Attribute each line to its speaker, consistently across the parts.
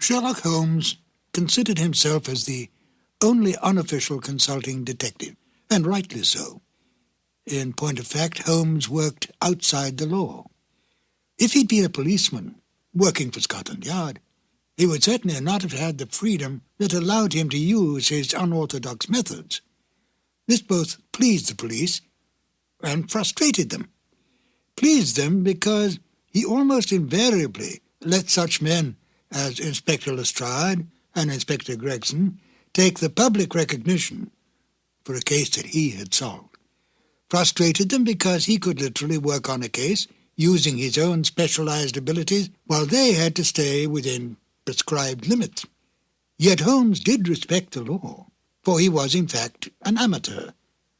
Speaker 1: Sherlock Holmes considered himself as the only unofficial consulting detective, and rightly so. In point of fact, Holmes worked outside the law. If he'd been a policeman working for Scotland Yard, he would certainly not have had the freedom that allowed him to use his unorthodox methods. This both pleased the police and frustrated them. Pleased them because he almost invariably let such men as Inspector Lestrade and Inspector Gregson take the public recognition for a case that he had solved. Frustrated them because he could literally work on a case using his own specialized abilities while they had to stay within prescribed limits. Yet Holmes did respect the law, for he was in fact an amateur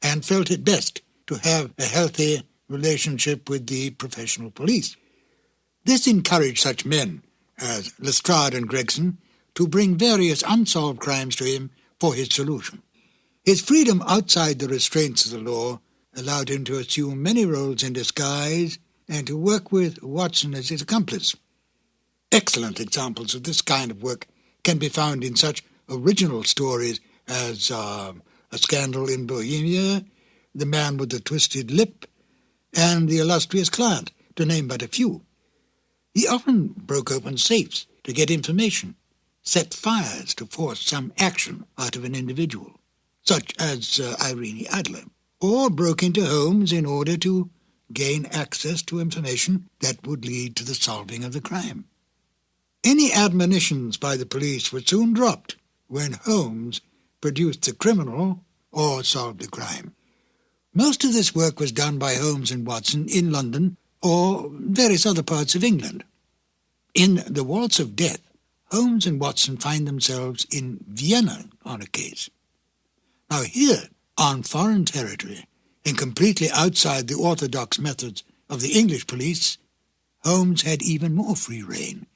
Speaker 1: and felt it best to have a healthy relationship with the professional police. This encouraged such men as Lestrade and Gregson to bring various unsolved crimes to him for his solution. His freedom outside the restraints of the law allowed him to assume many roles in disguise and to work with Watson as his accomplice. Excellent examples of this kind of work can be found in such original stories as A Scandal in Bohemia, The Man with the Twisted Lip, and The Illustrious Client, to name but a few. He often broke open safes to get information, set fires to force some action out of an individual, such as Irene Adler, or broke into homes in order to gain access to information that would lead to the solving of the crime. Any admonitions by the police were soon dropped when Holmes produced the criminal or solved the crime. Most of this work was done by Holmes and Watson in London or various other parts of England. In The Waltz of Death, Holmes and Watson find themselves in Vienna on a case. Now here, on foreign territory, and completely outside the orthodox methods of the English police, Holmes had even more free rein.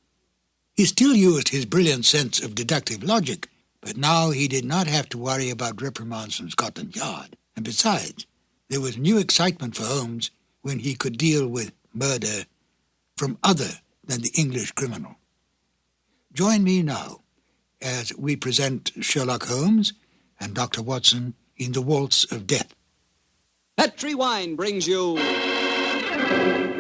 Speaker 1: He still used his brilliant sense of deductive logic, but now he did not have to worry about reprimands from Scotland Yard. And besides, there was new excitement for Holmes when he could deal with murder from other than the English criminal. Join me now as we present Sherlock Holmes and Dr. Watson in The Waltz of Death.
Speaker 2: Petri Wine brings you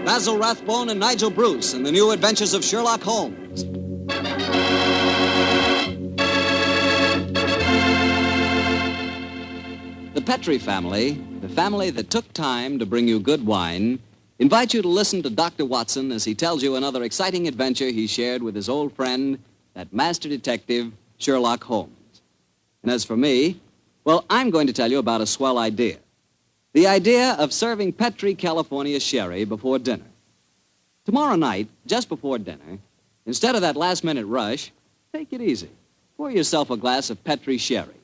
Speaker 2: Basil Rathbone and Nigel Bruce in the new adventures of Sherlock Holmes. The Petri family, the family that took time to bring you good wine, invite you to listen to Dr. Watson as he tells you another exciting adventure he shared with his old friend, that master detective, Sherlock Holmes. And as for me, well, I'm going to tell you about a swell idea. The idea of serving Petri California sherry before dinner. Tomorrow night, just before dinner, instead of that last-minute rush, take it easy. Pour yourself a glass of Petri sherry.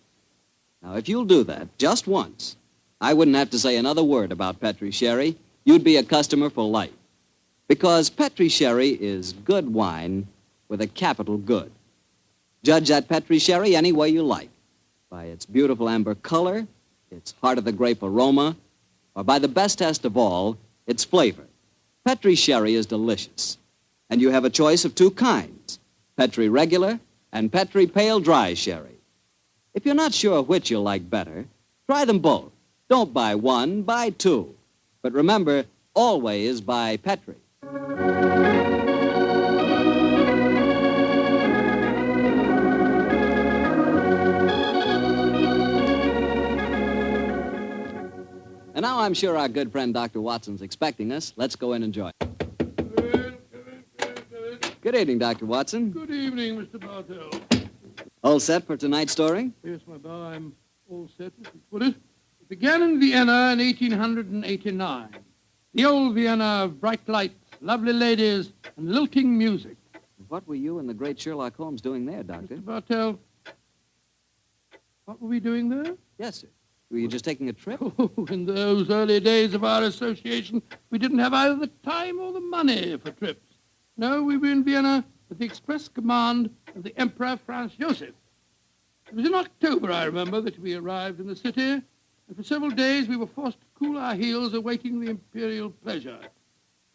Speaker 2: Now, if you'll do that just once, I wouldn't have to say another word about Petri sherry. You'd be a customer for life. Because Petri sherry is good wine with a capital good. Judge that Petri sherry any way you like. By its beautiful amber color, its heart-of-the-grape aroma, or by the best test of all, its flavor. Petri sherry is delicious. And you have a choice of two kinds, Petri regular and Petri pale dry sherry. If you're not sure which you'll like better, try them both. Don't buy one, buy two. But remember, always buy Petri. And now I'm sure our good friend Dr. Watson's expecting us. Let's go in and join. Good evening, Dr. Watson.
Speaker 3: Good evening, Mr. Bartell.
Speaker 2: All set for tonight's story?
Speaker 3: Yes, my boy, I'm all set, as you put it. It began in Vienna in 1889. The old Vienna of bright lights, lovely ladies, and lilting music.
Speaker 2: What were you and the great Sherlock Holmes doing there, Doctor?
Speaker 3: Mr. Bartell, what were we doing there?
Speaker 2: Yes, sir. Were you just taking a trip?
Speaker 3: Oh, in those early days of our association, we didn't have either the time or the money for trips. No, we were in Vienna at the express command of the Emperor Franz Joseph. It was in October, I remember, that we arrived in the city, and for several days we were forced to cool our heels awaiting the imperial pleasure.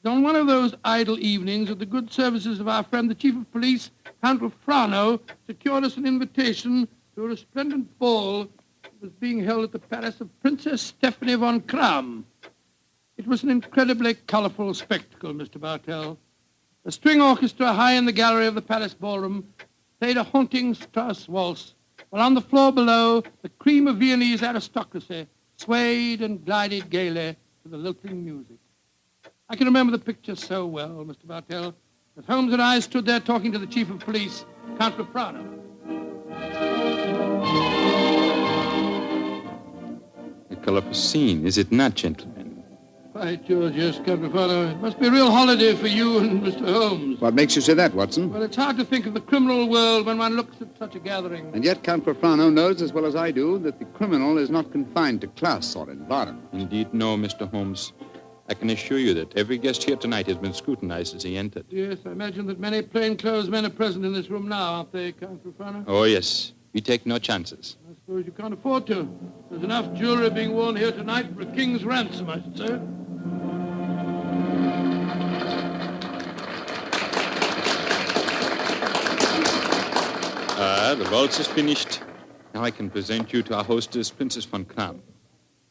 Speaker 3: On one of those idle evenings that the good services of our friend, the Chief of Police, Count Frano, secured us an invitation to a resplendent ball that was being held at the palace of Princess Stephanie von Kram. It was an incredibly colorful spectacle, Mr. Bartell. A string orchestra high in the gallery of the palace ballroom played a haunting Strauss waltz, while on the floor below, the cream of Viennese aristocracy swayed and glided gaily to the lilting music. I can remember the picture so well, Mr. Bartell, that Holmes and I stood there talking to the Chief of Police, Count Frano.
Speaker 4: A colorful scene, is it not, gentlemen?
Speaker 3: By George, yes, Count Frano. It must be a real holiday for you and Mr. Holmes.
Speaker 5: What makes you say that, Watson?
Speaker 3: Well, it's hard to think of the criminal world when one looks at such a gathering.
Speaker 5: And yet Count Frano knows as well as I do that the criminal is not confined to class or environment.
Speaker 4: Indeed, no, Mr. Holmes. I can assure you that every guest here tonight has been scrutinized as he entered.
Speaker 3: Yes, I imagine that many plainclothes men are present in this room now, aren't they, Count Frano?
Speaker 4: Oh, yes. We take no chances.
Speaker 3: I suppose you can't afford to. There's enough jewelry being worn here tonight for a king's ransom, I should say.
Speaker 4: The waltz is finished. Now I can present you to our hostess, Princess von Kram.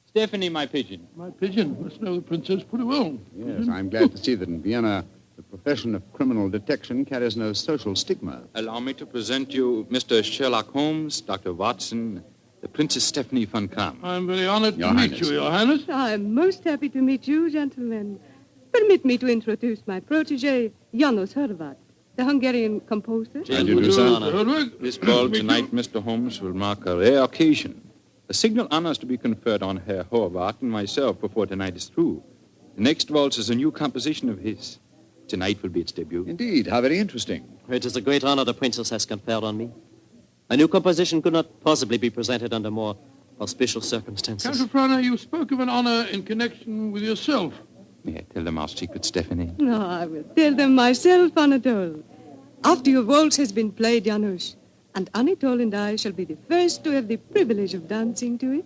Speaker 4: Stephanie, my pigeon.
Speaker 3: My pigeon must know the princess pretty well.
Speaker 5: Yes, I'm glad to see that in Vienna, the profession of criminal detection carries no social stigma.
Speaker 4: Allow me to present you Mr. Sherlock Holmes, Dr. Watson, the Princess Stephanie von Kram.
Speaker 3: I'm very honored
Speaker 5: Your
Speaker 3: to meet
Speaker 5: Highness.
Speaker 3: you, Your Highness.
Speaker 6: I'm most happy to meet you, gentlemen. Permit me to introduce my protege, Janos Horváth, the Hungarian composer.
Speaker 5: I do do, sir.
Speaker 3: Hedwig.
Speaker 4: This ball tonight, Mr. Holmes, will mark a rare occasion. A signal honor is to be conferred on Herr Horvath and myself before tonight is through. The next waltz is a new composition of his. Tonight will be its debut.
Speaker 5: Indeed, how very interesting.
Speaker 7: It is a great honor the princess has conferred on me. A new composition could not possibly be presented under more auspicious circumstances.
Speaker 3: Count Frano, you spoke of an honor in connection with yourself.
Speaker 4: May I tell them our secret, Stephanie?
Speaker 6: No, I will tell them myself, Anatole. After your waltz has been played, Janusz, and Anatole and I shall be the first to have the privilege of dancing to it,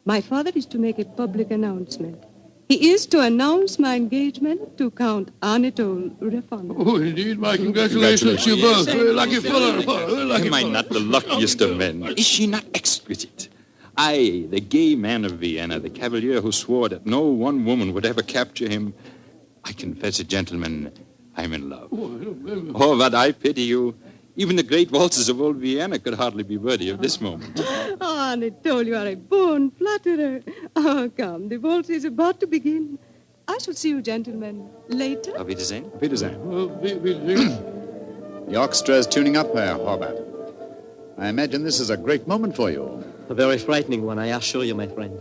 Speaker 6: my father is to make a public announcement. He is to announce my engagement to Count Anatole Refon.
Speaker 3: Oh, indeed, my congratulations to you both. Very lucky fellow. Very lucky
Speaker 4: Am I
Speaker 3: fellow.
Speaker 4: not the luckiest of men? Is she not exquisite? I, the gay man of Vienna, the cavalier who swore that no one woman would ever capture him. I confess it, gentlemen, I'm in love. Oh, but I pity you. Even the great waltzes of old Vienna could hardly be worthy of this moment.
Speaker 6: Oh, Anatole, you are a born flatterer. Oh, come, the waltz is about to begin. I shall see you gentlemen later.
Speaker 4: Auf Wiedersehen.
Speaker 5: Auf Wiedersehen.
Speaker 3: Well,
Speaker 5: The orchestra is tuning up, Herr Horvath. I imagine this is a great moment for you.
Speaker 7: A very frightening one, I assure you, my friend.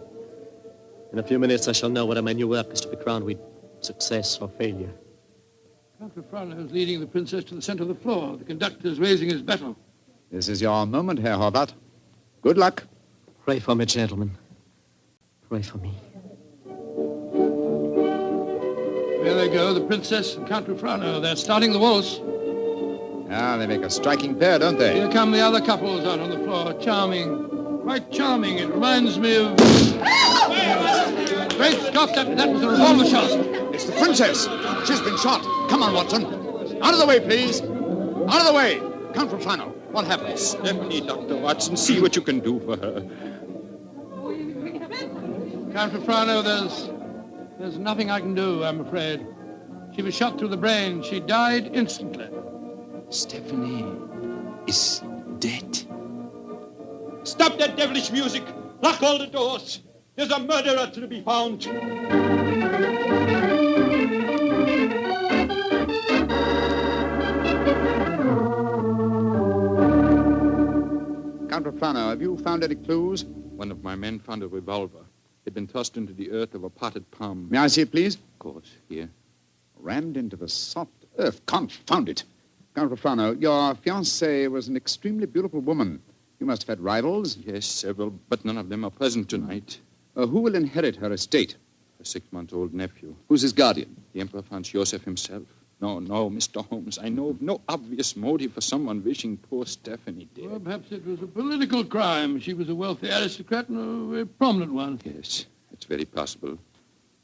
Speaker 7: In a few minutes, I shall know whether my new work is to be crowned with success or failure.
Speaker 3: Count Frano is leading the princess to the center of the floor. The conductor is raising his bottle.
Speaker 5: This is your moment, Herr Horvath. Good luck.
Speaker 7: Pray for me, gentlemen. Pray for me.
Speaker 3: There they go, the princess and Count Frano. They're starting the waltz.
Speaker 5: Ah, they make a striking pair, don't they?
Speaker 3: Here come the other couples out on the floor. Charming. Quite charming. It reminds me of... Great Scott, that was a revolver shot.
Speaker 5: It's the princess. She's been shot. Come on, Watson. Out of the way, please. Out of the way. Count Frano. What happened?
Speaker 4: Stephanie, Dr. Watson, see what you can do for her.
Speaker 3: Count Frano, there's nothing I can do, I'm afraid. She was shot through the brain. She died instantly.
Speaker 4: Stephanie is dead. Stop that devilish music! Lock all the doors! There's a murderer to be found!
Speaker 5: Count Frano, have you found any clues?
Speaker 4: One of my men found a revolver. It had been tossed into the earth of a potted palm.
Speaker 5: May I see it, please?
Speaker 4: Of course, here.
Speaker 5: Rammed into the soft earth. Confound it. Count Frano, your fiancée was an extremely beautiful woman. You must have had rivals.
Speaker 4: Yes, several, but none of them are present tonight.
Speaker 5: Who will inherit her estate?
Speaker 4: A 6-month-old nephew.
Speaker 5: Who's his guardian?
Speaker 4: The Emperor Franz Joseph himself. No, Mr. Holmes. I know of no obvious motive for someone wishing poor Stephanie dead.
Speaker 3: Well, perhaps it was a political crime. She was a wealthy aristocrat and a very prominent one.
Speaker 4: Yes, it's very possible.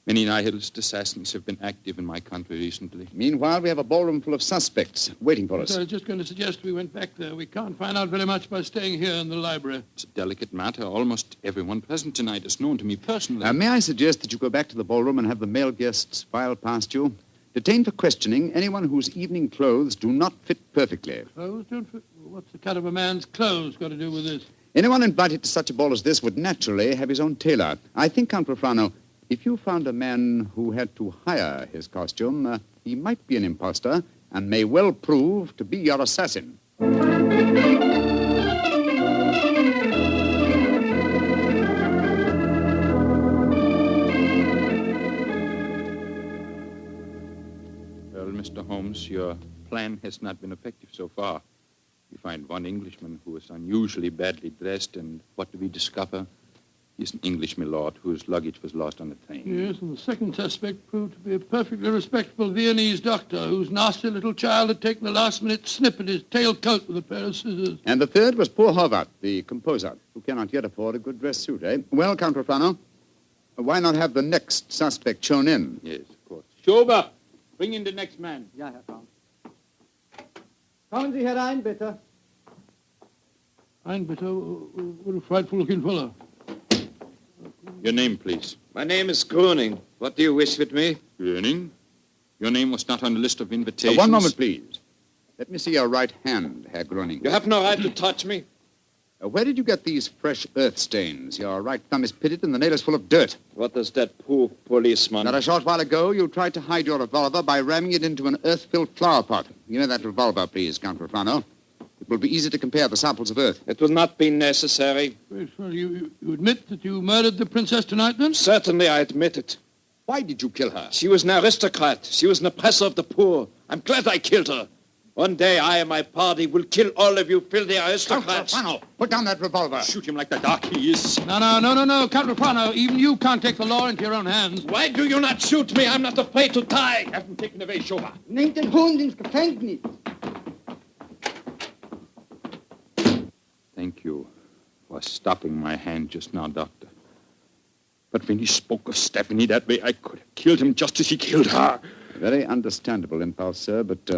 Speaker 4: Many nihilist assassins have been active in my country recently.
Speaker 5: Meanwhile, we have a ballroom full of suspects waiting for us.
Speaker 3: So I was just going to suggest we went back there. We can't find out very much by staying here in the library.
Speaker 4: It's a delicate matter. Almost everyone present tonight is known to me personally.
Speaker 5: May I suggest that you go back to the ballroom and have the male guests file past you? Detain for questioning anyone whose evening clothes do not fit perfectly.
Speaker 3: Clothes don't fit? What's the cut of a man's clothes got to do with this?
Speaker 5: Anyone invited to such a ball as this would naturally have his own tailor. I think, Count Profano, if you found a man who had to hire his costume, he might be an imposter and may well prove to be your assassin.
Speaker 4: Well, Mr. Holmes, your plan has not been effective so far. We find one Englishman who is unusually badly dressed, and what do we discover? He's an English milord whose luggage was lost on the train.
Speaker 3: Yes, and the second suspect proved to be a perfectly respectable Viennese doctor whose nasty little child had taken the last-minute snip at his tailcoat with a pair of scissors.
Speaker 5: And the third was poor Horvath, the composer, who cannot yet afford a good dress suit, eh? Well, Count Profano, why not have the next suspect shown in?
Speaker 4: Yes, of course. Schober, bring in the next man.
Speaker 8: Ja, Herr Count. Kommen Sie herein, bitte.
Speaker 3: Ein bitte, what a frightful-looking fellow.
Speaker 4: Your name, please.
Speaker 9: My name is Gruning. What do you wish with me?
Speaker 4: Gröning? Your name was not on the list of invitations.
Speaker 5: One moment, please. Let me see your right hand, Herr Groening.
Speaker 9: You have no right to touch me.
Speaker 5: Where did you get these fresh earth stains? Your right thumb is pitted and the nail is full of dirt.
Speaker 9: What does that poor policeman...
Speaker 5: Not a short while ago, you tried to hide your revolver by ramming it into an earth-filled flower pot. You know that revolver, please, Count Profano. It will be easy to compare the samples of earth.
Speaker 9: It will not be necessary.
Speaker 3: Well, you admit that you murdered the princess tonight, then?
Speaker 9: Certainly, I admit it.
Speaker 5: Why did you kill her?
Speaker 9: She was an aristocrat. She was an oppressor of the poor. I'm glad I killed her. One day, I and my party will kill all of you filthy
Speaker 5: Count
Speaker 9: aristocrats.
Speaker 5: Profano, put down that revolver.
Speaker 4: Shoot him like the dark he is.
Speaker 3: No, Count Profano, even you can't take the law into your own hands.
Speaker 9: Why do you not shoot me? I'm not afraid to die. Have him taken away, Schober.
Speaker 8: Nehmt den Hund ins Gefängnis.
Speaker 4: Thank you for stopping my hand just now, Doctor. But when he spoke of Stephanie that way, I could have killed him just as he killed her.
Speaker 5: Very understandable impulse, sir, but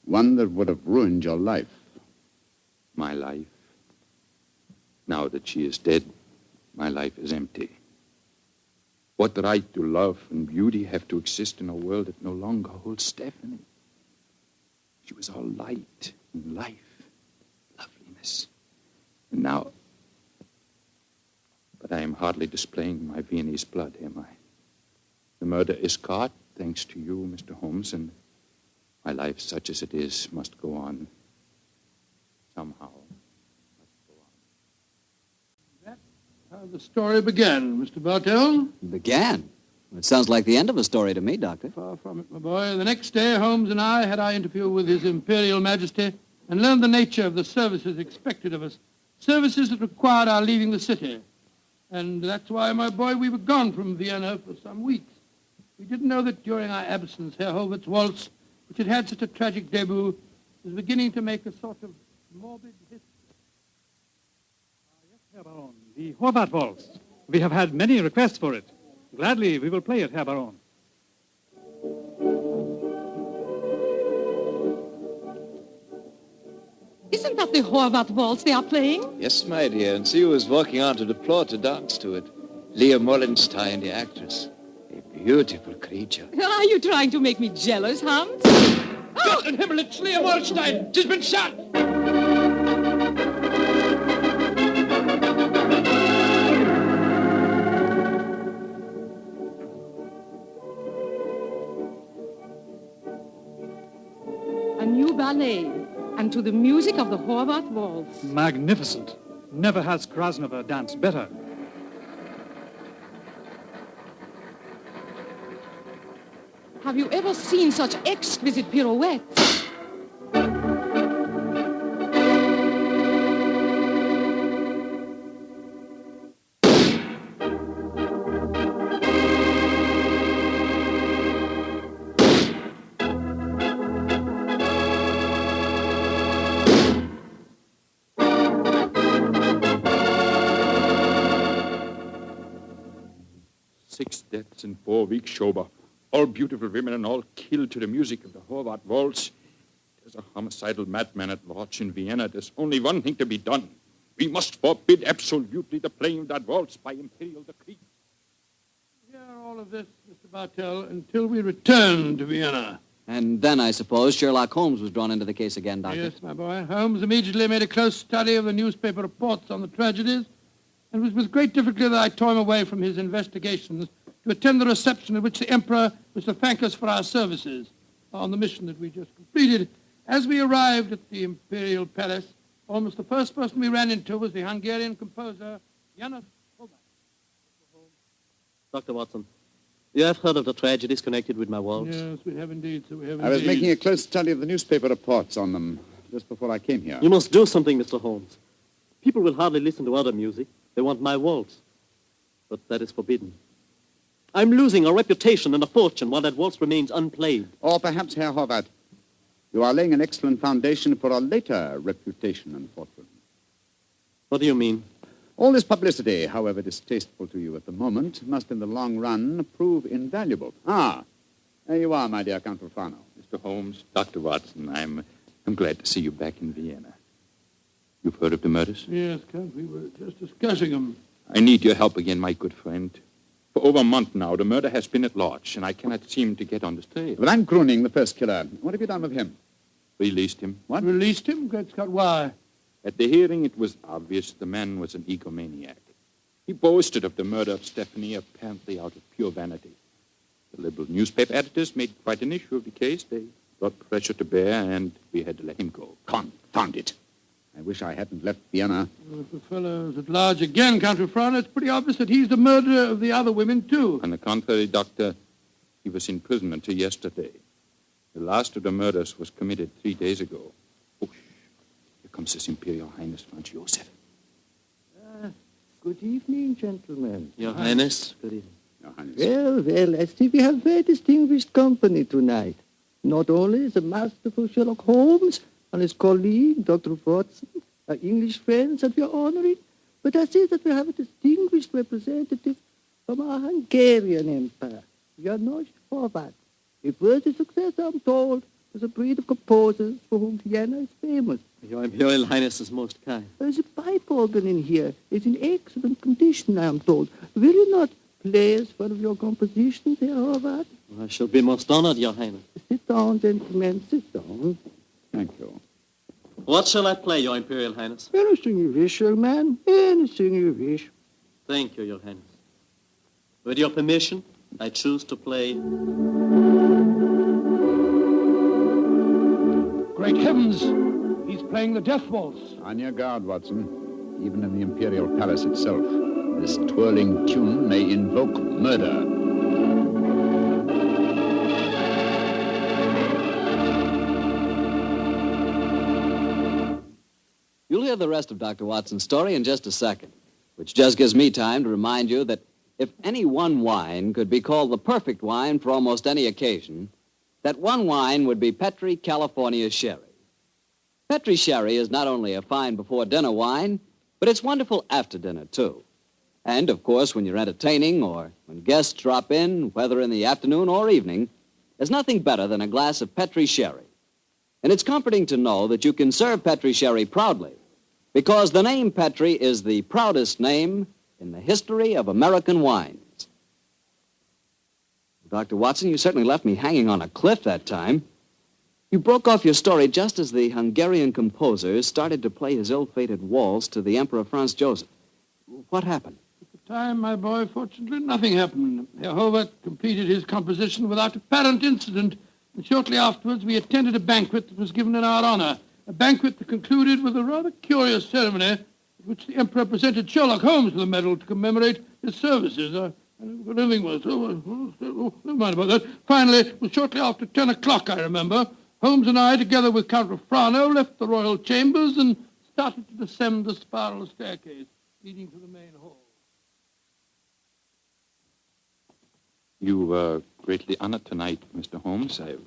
Speaker 5: one that would have ruined your life.
Speaker 4: My life? Now that she is dead, my life is empty. What right do love and beauty have to exist in a world that no longer holds Stephanie? She was all light and life, loveliness. And now... But I am hardly displaying my Viennese blood, am I? The murder is caught, thanks to you, Mr. Holmes, and my life, such as it is, must go on. Somehow.
Speaker 3: That's how the story began, Mr. Bartell.
Speaker 2: Began? It sounds like the end of a story to me, Doctor.
Speaker 3: Far from it, my boy. The next day, Holmes and I had our interview with His Imperial Majesty and learned the nature of the services expected of us, services that required our leaving the city. And that's why, my boy, we were gone from Vienna for some weeks. We didn't know that during our absence, Herr Horvath's Waltz, which had had such a tragic debut, was beginning to make a sort of morbid history.
Speaker 10: Yes, Herr Baron, the Horvath Waltz. We have had many requests for it. Gladly, we will play it, Herr Baron.
Speaker 6: Isn't that the Horvath waltz they are playing?
Speaker 9: Yes, my dear, and see who is walking onto the floor to dance to it. Leah Mollenstein, the actress. A beautiful creature.
Speaker 6: Are you trying to make me jealous, Hans?
Speaker 9: Gott in Himmel, it's Leah Mollenstein! She's been shot!
Speaker 6: A new ballet, and to the music of the Horvath waltz.
Speaker 10: Magnificent. Never has Krasnova danced better.
Speaker 6: Have you ever seen such exquisite pirouettes?
Speaker 4: 6 deaths in 4 weeks, Schober. All beautiful women and all killed to the music of the Horvath Waltz. There's a homicidal madman at large in Vienna. There's only one thing to be done. We must forbid absolutely the playing of that waltz by imperial decree.
Speaker 3: Hear all of this, Mr. Bartell, until we return to Vienna.
Speaker 2: And then, I suppose, Sherlock Holmes was drawn into the case again, Doctor.
Speaker 3: Yes, my boy. Holmes immediately made a close study of the newspaper reports on the tragedies, and it was with great difficulty that I tore him away from his investigations to attend the reception at which the Emperor was to thank us for our services on the mission that we just completed. As we arrived at the Imperial Palace, almost the first person we ran into was the Hungarian composer, Janos Horvath.
Speaker 7: Dr. Watson, you have heard of the tragedies connected with my waltz?
Speaker 3: Yes, we have indeed, sir, we have
Speaker 5: I was
Speaker 3: indeed.
Speaker 5: making a close study of the newspaper reports on them just before I came here.
Speaker 7: You must do something, Mr. Holmes. People will hardly listen to other music. They want my waltz. But that is forbidden. I'm losing a reputation and a fortune while that waltz remains unplayed.
Speaker 5: Or perhaps, Herr Horvath, you are laying an excellent foundation for a later reputation and fortune.
Speaker 7: What do you mean?
Speaker 5: All this publicity, however distasteful to you at the moment, must in the long run prove invaluable. Ah, there you are, my dear Count Rufano.
Speaker 4: Mr. Holmes, Dr. Watson, I'm glad to see you back in Vienna. You've heard of the murders?
Speaker 3: Yes, Count, we were just discussing them.
Speaker 4: I need your help again, my good friend. For over a month now, the murder has been at large, and I cannot seem to get on the trail.
Speaker 5: But I'm Gruning, the first killer. What have you done with him?
Speaker 4: Released him.
Speaker 5: What?
Speaker 3: Released him? Great Scott, why?
Speaker 4: At the hearing, it was obvious the man was an egomaniac. He boasted of the murder of Stephanie, apparently out of pure vanity. The liberal newspaper editors made quite an issue of the case. They brought pressure to bear, and we had to let him go.
Speaker 5: Confound it. I wish I hadn't left Vienna.
Speaker 3: Well, if the fellow's at large again, Count Rufano, it's pretty obvious that he's the murderer of the other women, too.
Speaker 4: On the contrary, Doctor, he was in prison until yesterday. The last of the murders was committed 3 days ago. Oh, here comes His Imperial Highness Franz Joseph.
Speaker 11: Good evening, gentlemen.
Speaker 7: Your Highness, good evening.
Speaker 5: Your Highness.
Speaker 11: Well, I see we have very distinguished company tonight. Not only the masterful Sherlock Holmes and his colleague, Dr. Watson, our English friends that we are honoring, but I see that we have a distinguished representative from our Hungarian Empire, Janos Horvath. A worthy successor, I'm told, to the breed of composers for whom Vienna is famous.
Speaker 7: Your Imperial Highness is most kind.
Speaker 11: The pipe organ in here is in excellent condition, I am told. Will you not play us one of your compositions, Herr Horvath?
Speaker 7: I shall be most honored, Your Highness.
Speaker 11: Sit down, gentlemen, sit down.
Speaker 5: Thank you.
Speaker 7: What shall I play, Your Imperial Highness?
Speaker 11: Anything you wish, young man. Anything you wish.
Speaker 7: Thank you, Your Highness. With your permission, I choose to play...
Speaker 3: Great heavens! He's playing the death waltz.
Speaker 5: On your guard, Watson. Even in the Imperial Palace itself, this twirling tune may invoke murder.
Speaker 2: You'll hear the rest of Dr. Watson's story in just a second, which just gives me time to remind you that if any one wine could be called the perfect wine for almost any occasion, that one wine would be Petri California Sherry. Petri Sherry is not only a fine before-dinner wine, but it's wonderful after dinner, too. And, of course, when you're entertaining or when guests drop in, whether in the afternoon or evening, there's nothing better than a glass of Petri Sherry. And it's comforting to know that you can serve Petri Sherry proudly, because the name Petri is the proudest name in the history of American wines. Dr. Watson, you certainly left me hanging on a cliff that time. You broke off your story just as the Hungarian composer started to play his ill-fated waltz to the Emperor Franz Joseph. What happened?
Speaker 3: At the time, my boy, fortunately, nothing happened. Herr Horvath completed his composition without apparent incident, and shortly afterwards we attended a banquet that was given in our honor, a banquet that concluded with a rather curious ceremony at which the Emperor presented Sherlock Holmes with a medal to commemorate his services. I never got anything worse. Never mind about that. Finally, it was shortly after 10 o'clock, I remember, Holmes and I, together with Count Rufano, left the royal chambers and started to descend the spiral staircase leading to the main hall.
Speaker 4: You were greatly honored tonight, Mr. Holmes. I've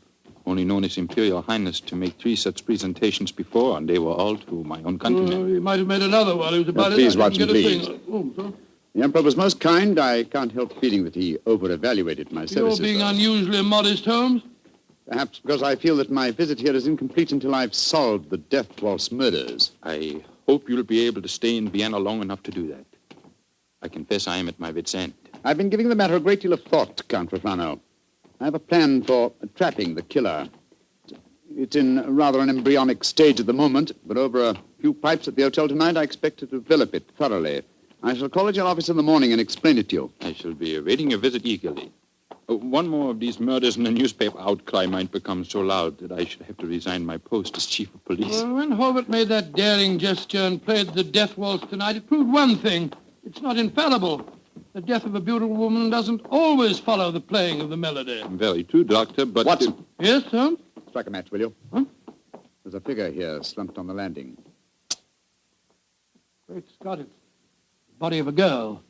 Speaker 4: only known His Imperial Highness to make 3 such presentations before, and they were all to my own countrymen.
Speaker 3: He might have made another while he was about
Speaker 5: Please,
Speaker 3: it. I didn't
Speaker 5: Watson,
Speaker 3: get a
Speaker 5: please.
Speaker 3: thing. Oh, sorry.
Speaker 5: The Emperor was most kind. I can't help feeling that he over-evaluated my services.
Speaker 3: You're being
Speaker 5: though.
Speaker 3: unusually modest, Holmes.
Speaker 5: Perhaps because I feel that my visit here is incomplete until I've solved the Death Waltz murders.
Speaker 4: I hope you'll be able to stay in Vienna long enough to do that. I confess I am at my wit's end.
Speaker 5: I've been giving the matter a great deal of thought, Count Refrano. I have a plan for trapping the killer. It's in rather an embryonic stage at the moment, but over a few pipes at the hotel tonight, I expect to develop it thoroughly. I shall call at your office in the morning and explain it to you.
Speaker 4: I shall be awaiting your visit eagerly. One more of these murders and the newspaper outcry might become so loud that I should have to resign my post as chief of police.
Speaker 3: Well, when Hobart made that daring gesture and played the death waltz tonight, it proved one thing. It's not infallible. The death of a beautiful woman doesn't always follow the playing of the melody.
Speaker 4: Very true, Doctor, but...
Speaker 5: Watson.
Speaker 3: Yes, Holmes?
Speaker 5: Strike a match, will you?
Speaker 3: Huh?
Speaker 5: There's a figure here slumped on the landing.
Speaker 3: Great Scott, it's the body of a girl.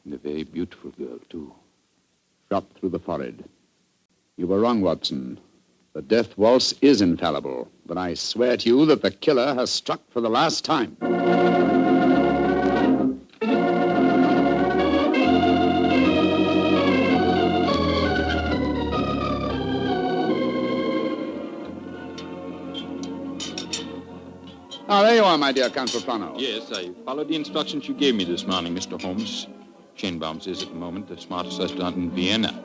Speaker 4: And a very beautiful girl, too.
Speaker 5: Shot through the forehead. You were wrong, Watson. The death waltz is infallible, but I swear to you that the killer has struck for the last time. Ah, there you are, my dear Count Refrano.
Speaker 4: Yes, I followed the instructions you gave me this morning, Mr. Holmes. Schönbaum's is at the moment the smartest restaurant in Vienna.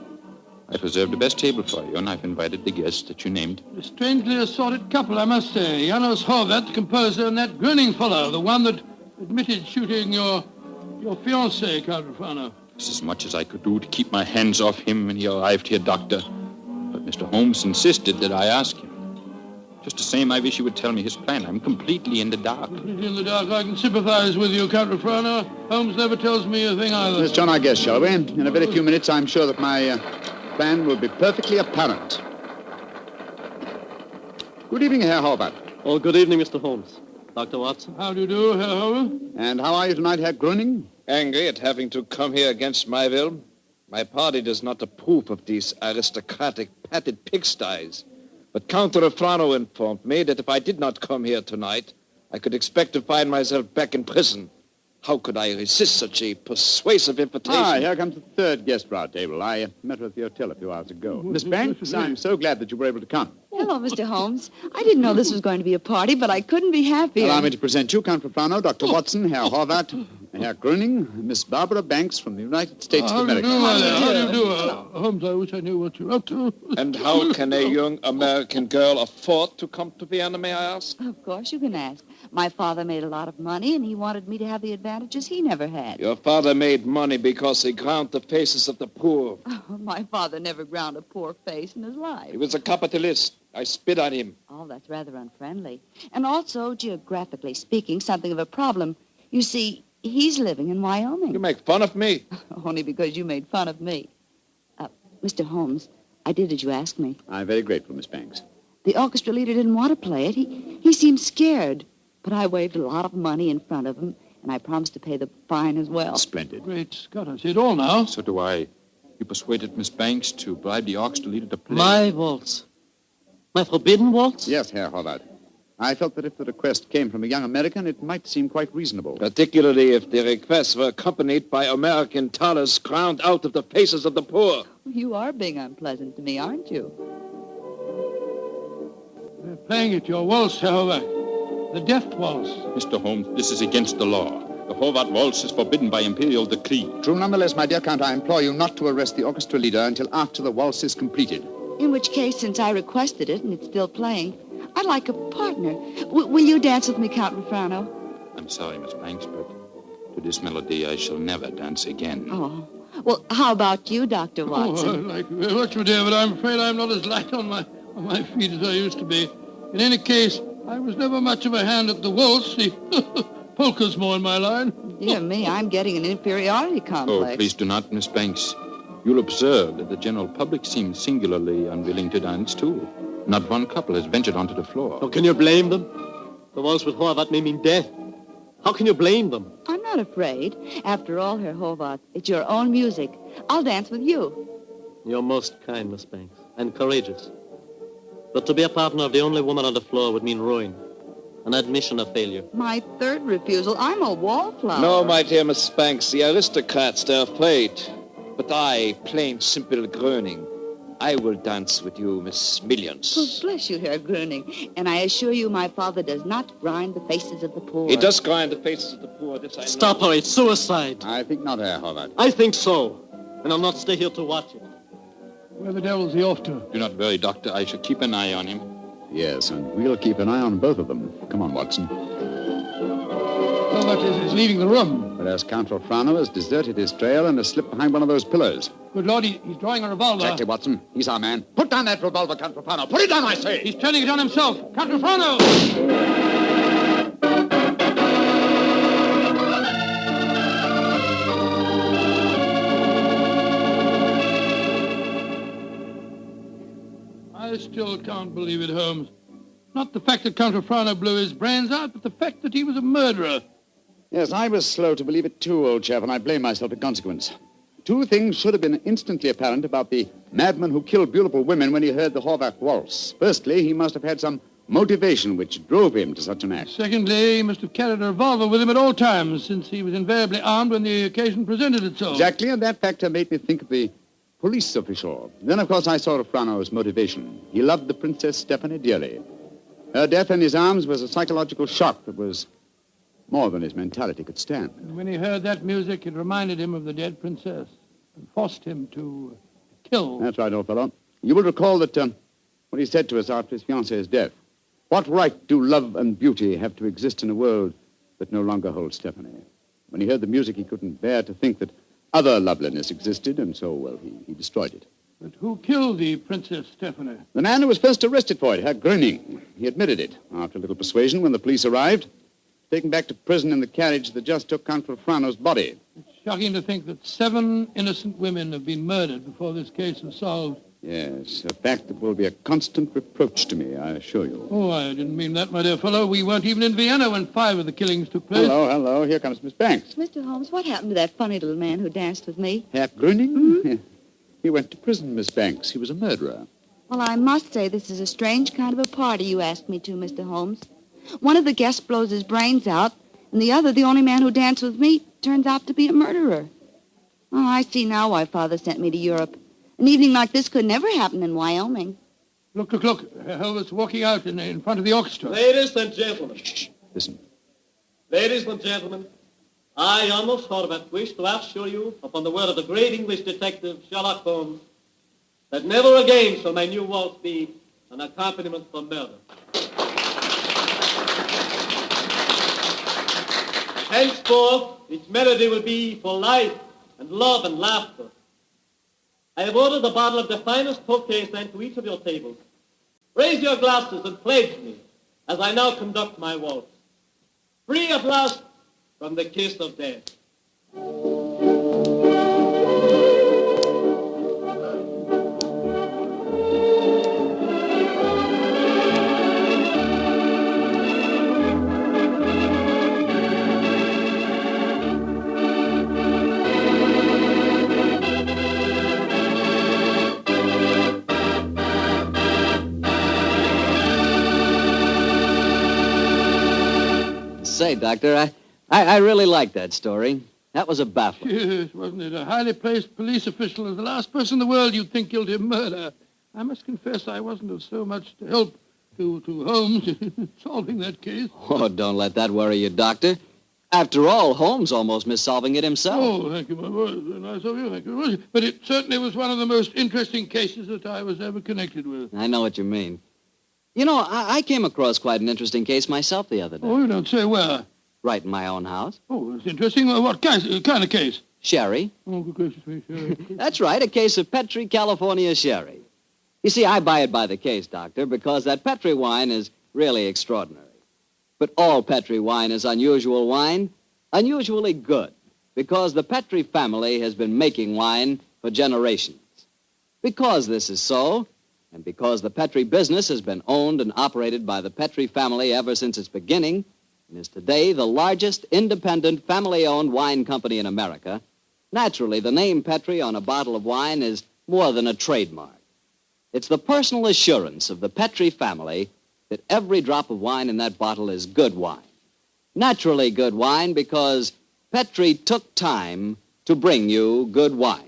Speaker 4: I've reserved the best table for you, and I've invited the guests that you named.
Speaker 3: A strangely assorted couple, I must say. Janos Horvath, the composer, and that grinning fellow, the one that admitted shooting your fiancée, Count Refrano.
Speaker 4: It's as much as I could do to keep my hands off him when he arrived here, Doctor. But Mr. Holmes insisted that I ask him. Just the same, I wish he would tell me his plan. I'm completely in the dark.
Speaker 3: Completely in the dark. I can sympathize with you, Count Refrano. Holmes never tells me a thing either.
Speaker 5: Let's join our guest, shall we? In a very few minutes, I'm sure that my plan will be perfectly apparent. Good evening, Herr Horvath.
Speaker 7: Oh, good evening, Mr. Holmes. Dr. Watson.
Speaker 3: How do you do, Herr Horvath?
Speaker 5: And how are you tonight, Herr Gröning?
Speaker 9: Angry at having to come here against my will. My party does not approve of these aristocratic, padded pigsties. But Count Refrano informed me that if I did not come here tonight, I could expect to find myself back in prison. How could I resist such a persuasive invitation?
Speaker 5: Ah, here comes the third guest for our table. I met her at the hotel a few hours ago. Miss Banks, I'm so glad that you were able to come.
Speaker 12: Hello, Mr. Holmes. I didn't know this was going to be a party, but I couldn't be happier.
Speaker 5: Allow me to present you, Count Refrano, Dr. Watson, Herr Horvath, Herr Gröning, Miss Barbara Banks from the United States of America.
Speaker 3: How do you do? Holmes, I wish I knew what you're up to.
Speaker 9: And how can a young American girl afford to come to Vienna, may I ask?
Speaker 12: Of course you can ask. My father made a lot of money, and he wanted me to have the advantages he never had.
Speaker 9: Your father made money because he ground the faces of the poor.
Speaker 12: Oh, my father never ground a poor face in his life.
Speaker 9: He was a capitalist. I spit on him.
Speaker 12: Oh, that's rather unfriendly. And also, geographically speaking, something of a problem. You see, he's living in Wyoming.
Speaker 9: You make fun of me.
Speaker 12: Only because you made fun of me. Mr. Holmes, I did as you asked me.
Speaker 5: I'm very grateful, Miss Banks.
Speaker 12: The orchestra leader didn't want to play it. He seemed scared. But I waved a lot of money in front of him, and I promised to pay the fine as well.
Speaker 5: Splendid.
Speaker 3: Great Scott, I see it all now.
Speaker 4: So do I. You persuaded Miss Banks to bribe the orchestra leader to play.
Speaker 7: My waltz. My forbidden waltz?
Speaker 5: Yes, Herr Horvath. I felt that if the request came from a young American, it might seem quite reasonable.
Speaker 9: Particularly if the requests were accompanied by American dollars ground out of the faces of the poor.
Speaker 12: You are being unpleasant to me, aren't you?
Speaker 3: They're playing at your waltz, Herr Horvath. The death waltz.
Speaker 4: Mr. Holmes, this is against the law. The Horvath waltz is forbidden by imperial decree.
Speaker 5: True, nonetheless, my dear Count, I implore you not to arrest the orchestra leader until after the waltz is completed.
Speaker 12: In which case, since I requested it and it's still playing, I'd like a partner. Will you dance with me, Count Refrano?
Speaker 4: I'm sorry, Miss Banks, but to this melody I shall never dance again.
Speaker 12: Oh. Well, how about you, Dr. Watson?
Speaker 3: Oh, I like you very much, my dear, but I'm afraid I'm not as light on my feet as I used to be. In any case, I was never much of a hand at the waltz. The polka's more in my line.
Speaker 12: Dear me, I'm getting an inferiority complex.
Speaker 4: Oh, please do not, Miss Banks. You'll observe that the general public seems singularly unwilling to dance, too. Not one couple has ventured onto the floor.
Speaker 7: Oh, can you blame them? The waltz with Horvath may mean death. How can you blame them?
Speaker 12: I'm not afraid. After all, Herr Horvath, it's your own music. I'll dance with you.
Speaker 7: You're most kind, Miss Banks, and courageous. But to be a partner of the only woman on the floor would mean ruin. An admission of failure.
Speaker 12: My third refusal. I'm a wallflower.
Speaker 9: No, my dear Miss Banks, the aristocrats, they're played. But I, plain, simple Gröning, I will dance with you, Miss Millions.
Speaker 12: Oh, bless you, Herr Gröning. And I assure you my father does not grind the faces of the poor.
Speaker 9: He does grind the faces of the poor, this I know.
Speaker 7: Stop her, it's suicide.
Speaker 5: I think not, Herr Horvath.
Speaker 7: I think so. And I'll not stay here to watch it.
Speaker 3: Where the devil's he off to?
Speaker 4: Do not worry, Doctor. I shall keep an eye on him.
Speaker 5: Yes, and we'll keep an eye on both of them. Come on, Watson.
Speaker 3: Horvath is leaving the room.
Speaker 5: Whereas Count Rolfrano has deserted his trail and has slipped behind one of those pillars.
Speaker 3: Good Lord, he's drawing a revolver.
Speaker 5: Exactly, Watson. He's our man. Put down that revolver, Count Rolfrano. Put it down, I say!
Speaker 3: He's turning it on himself. Count Rolfrano! I still can't believe it, Holmes. Not the fact that Count Rolfrano blew his brains out, but the fact that he was a murderer.
Speaker 5: Yes, I was slow to believe it too, old chap, and I blame myself in consequence. Two things should have been instantly apparent about the madman who killed beautiful women when he heard the Horvath waltz. Firstly, he must have had some motivation which drove him to such an act.
Speaker 3: Secondly, he must have carried a revolver with him at all times, since he was invariably armed when the occasion presented itself.
Speaker 5: Exactly, and that factor made me think of the police official. Then, of course, I saw Rolfrano's motivation. He loved the Princess Stephanie dearly. Her death in his arms was a psychological shock that was more than his mentality could stand.
Speaker 3: And when he heard that music, it reminded him of the dead princess and forced him to kill.
Speaker 5: That's right, old fellow. You will recall that what he said to us after his fiancée's death. What right do love and beauty have to exist in a world that no longer holds Stephanie? When he heard the music, he couldn't bear to think that other loveliness existed, and so, well, he destroyed it.
Speaker 3: But who killed the Princess Stephanie?
Speaker 5: The man who was first arrested for it, Herr Gröning. He admitted it. After a little persuasion, when the police arrived, taken back to prison in the carriage that just took Count Rolfrano's body.
Speaker 3: It's shocking to think that 7 innocent women have been murdered before this case was solved.
Speaker 5: Yes, a fact that will be a constant reproach to me, I assure you.
Speaker 3: Oh, I didn't mean that, my dear fellow. We weren't even in Vienna when 5 of the killings took place.
Speaker 5: Hello. Here comes Miss Banks.
Speaker 12: Mr. Holmes, what happened to that funny little man who danced with me?
Speaker 5: Herr Gröning? He went to prison, Miss Banks. He was a murderer.
Speaker 12: Well, I must say this is a strange kind of a party you asked me to, Mr. Holmes. One of the guests blows his brains out, and the other, the only man who danced with me, turns out to be a murderer. Oh, I see now why Father sent me to Europe. An evening like this could never happen in Wyoming.
Speaker 3: Look. Helvet's walking out in front of the orchestra.
Speaker 7: Ladies and gentlemen.
Speaker 5: Shh. Listen.
Speaker 7: Ladies and gentlemen, I, Amos Horvath, wish to assure you, upon the word of the great English detective Sherlock Holmes, that never again shall my new waltz be an accompaniment for murder. Henceforth, its melody will be for life and love and laughter. I have ordered a bottle of the finest Tokay sent to each of your tables. Raise your glasses and pledge me as I now conduct my waltz. Free at last from the kiss of death.
Speaker 2: Say, Doctor, I really like that story. That was a baffler.
Speaker 3: Yes, wasn't it? A highly placed police official is the last person in the world you'd think guilty of murder. I must confess I wasn't of so much help to Holmes in solving that case.
Speaker 2: Oh, don't let that worry you, Doctor. After all, Holmes almost missed solving it himself.
Speaker 3: Oh, thank you, my boy. Very nice of you. Thank you very much. But it certainly was one of the most interesting cases that I was ever connected with.
Speaker 2: I know what you mean. You know, I came across quite an interesting case myself the other day.
Speaker 3: Oh, you don't say where?
Speaker 2: Right in my own house.
Speaker 3: Oh, that's interesting. What kind of case?
Speaker 2: Sherry.
Speaker 3: Oh, good gracious me, sherry.
Speaker 2: That's right, a case of Petri, California sherry. You see, I buy it by the case, Doctor, because that Petri wine is really extraordinary. But all Petri wine is unusual wine, unusually good, because the Petri family has been making wine for generations. Because this is so, and because the Petri business has been owned and operated by the Petri family ever since its beginning, and is today the largest independent family-owned wine company in America, naturally the name Petri on a bottle of wine is more than a trademark. It's the personal assurance of the Petri family that every drop of wine in that bottle is good wine. Naturally good wine because Petri took time to bring you good wine.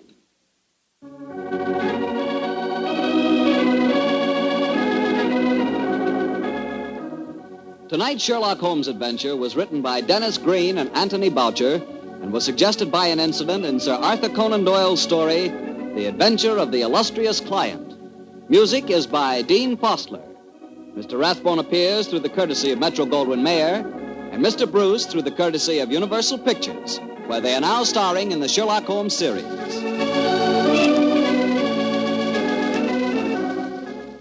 Speaker 2: Tonight's Sherlock Holmes adventure was written by Dennis Green and Anthony Boucher and was suggested by an incident in Sir Arthur Conan Doyle's story, The Adventure of the Illustrious Client. Music is by Dean Fostler. Mr. Rathbone appears through the courtesy of Metro-Goldwyn-Mayer, and Mr. Bruce through the courtesy of Universal Pictures, where they are now starring in the Sherlock Holmes series.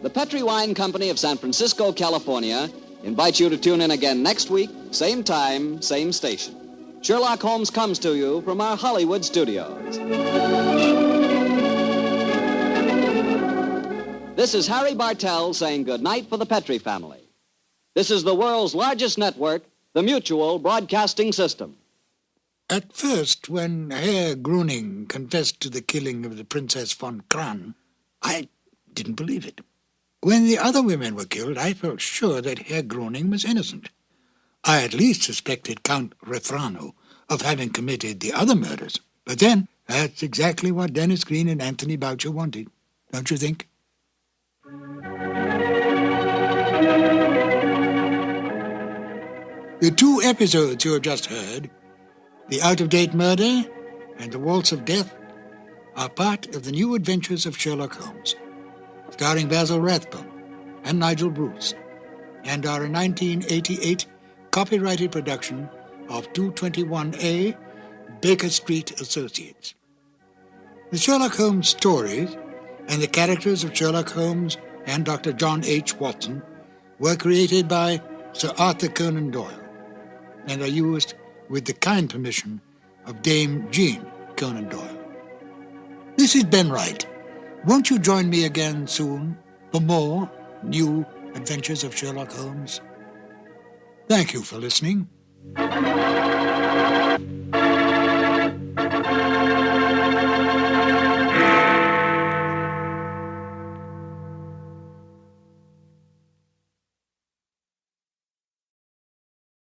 Speaker 2: The Petri Wine Company of San Francisco, California, invites you to tune in again next week, same time, same station. Sherlock Holmes comes to you from our Hollywood studios. This is Harry Bartell saying goodnight for the Petri family. This is the world's largest network, the Mutual Broadcasting System.
Speaker 1: At first, when Herr Gruning confessed to the killing of the Princess von Kran, I didn't believe it. When the other women were killed, I felt sure that Herr Gruning was innocent. I at least suspected Count Refrano of having committed the other murders. But then, that's exactly what Dennis Green and Anthony Boucher wanted, don't you think? The two episodes you have just heard, The Out-of-Date Murder and The Waltz of Death, are part of the new adventures of Sherlock Holmes, starring Basil Rathbone and Nigel Bruce, and are a 1988 copyrighted production of 221A Baker Street Associates. The Sherlock Holmes stories and the characters of Sherlock Holmes and Dr. John H. Watson were created by Sir Arthur Conan Doyle and are used with the kind permission of Dame Jean Conan Doyle. This is Ben Wright. Won't you join me again soon for more new adventures of Sherlock Holmes? Thank you for listening.